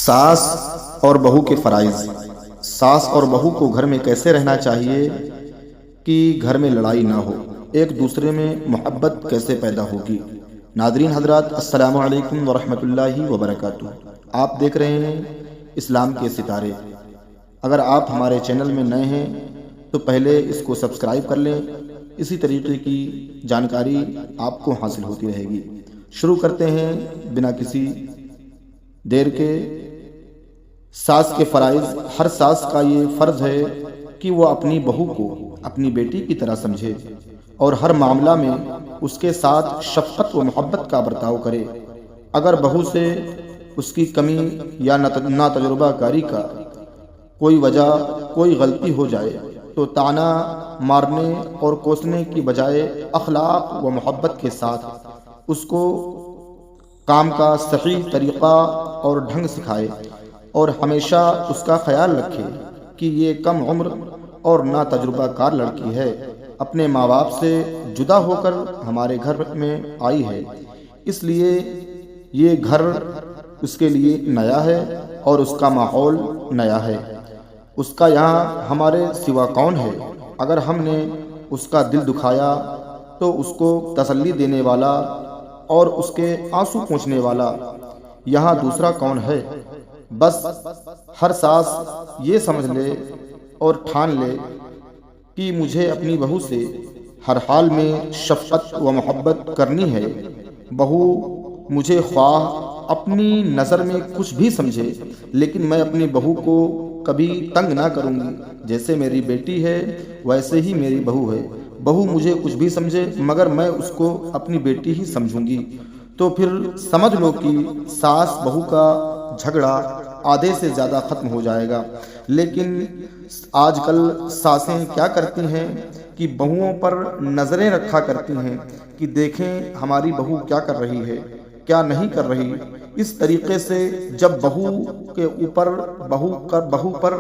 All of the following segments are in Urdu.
ساس اور بہو کے فرائض۔ ساس اور بہو کو گھر میں کیسے رہنا چاہیے کہ گھر میں لڑائی نہ ہو، ایک دوسرے میں محبت کیسے پیدا ہوگی۔ ناظرین حضرات، السلام علیکم ورحمۃ اللہ وبرکاتہ۔ آپ دیکھ رہے ہیں اسلام کے ستارے۔ اگر آپ ہمارے چینل میں نئے ہیں تو پہلے اس کو سبسکرائب کر لیں، اسی طریقے کی جانکاری آپ کو حاصل ہوتی رہے گی۔ شروع کرتے ہیں بنا کسی دیر کے۔ ساس کے فرائض۔ ہر ساس کا یہ فرض ہے کہ وہ اپنی بہو کو اپنی بیٹی کی طرح سمجھے اور ہر معاملہ میں اس کے ساتھ شفقت و محبت کا برتاؤ کرے۔ اگر بہو سے اس کی کمی یا ناتجربہ کاری کا کوئی وجہ، کوئی غلطی ہو جائے تو طعنہ مارنے اور کوسنے کی بجائے اخلاق و محبت کے ساتھ اس کو کام کا صحیح طریقہ اور ڈھنگ سکھائے اور ہمیشہ اس کا خیال رکھے کہ یہ کم عمر اور ناتجربہ کار لڑکی ہے، اپنے ماں باپ سے جدا ہو کر ہمارے گھر میں آئی ہے، اس لیے یہ گھر اس کے لیے نیا ہے اور اس کا ماحول نیا ہے۔ اس کا یہاں ہمارے سوا کون ہے؟ اگر ہم نے اس کا دل دکھایا تو اس کو تسلی دینے والا اور اس کے آنسو پوچھنے والا یہاں دوسرا کون ہے؟ بس ہر ساس یہ سمجھ لے اور ٹھان لے کہ مجھے اپنی بہو سے ہر حال میں شفقت و محبت کرنی ہے۔ بہو مجھے خواہ اپنی نظر میں کچھ بھی سمجھے، لیکن میں اپنی بہو کو کبھی تنگ نہ کروں گی۔ جیسے میری بیٹی ہے ویسے ہی میری بہو ہے۔ بہو مجھے کچھ بھی سمجھے مگر میں اس کو اپنی بیٹی ہی سمجھوں گی۔ تو پھر سمجھ لو کہ ساس بہو کا جھگڑا آدھے سے زیادہ ختم ہو جائے گا۔ لیکن آج کل ساسیں کیا کرتی ہیں کہ بہوؤں پر نظریں رکھا کرتی ہیں کہ دیکھیں ہماری بہو کیا کر رہی ہے، کیا نہیں کر رہی۔ اس طریقے سے جب بہو کے اوپر بہو پر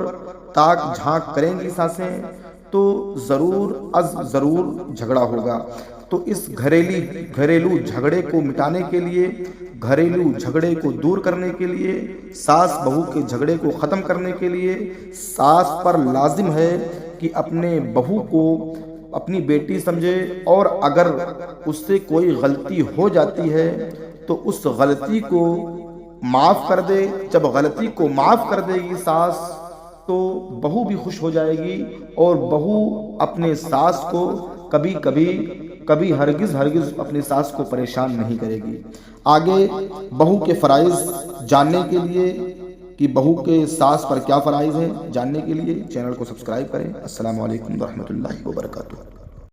تاک جھانک کریں گی ساسیں تو ضرور جھگڑا ہوگا۔ تو اس گھریلو جھگڑے کو مٹانے کے لیے، گھریلو جھگڑے کو دور کرنے کے لیے، ساس بہو کے جھگڑے کو ختم کرنے کے لیے ساس پر لازم ہے کہ اپنے بہو کو اپنی بیٹی سمجھے، اور اگر اس سے کوئی غلطی ہو جاتی ہے تو اس غلطی کو معاف کر دے۔ جب غلطی کو معاف کر دے گی ساس تو بہو بھی خوش ہو جائے گی، اور بہو اپنے ساس کو کبھی ہرگز اپنی ساس کو پریشان نہیں کرے گی۔ آگے بہو کے فرائض جاننے کے لیے کہ بہو کے ساس پر کیا فرائض ہیں، جاننے کے لیے چینل کو سبسکرائب کریں۔ السلام علیکم ورحمۃ اللہ وبرکاتہ۔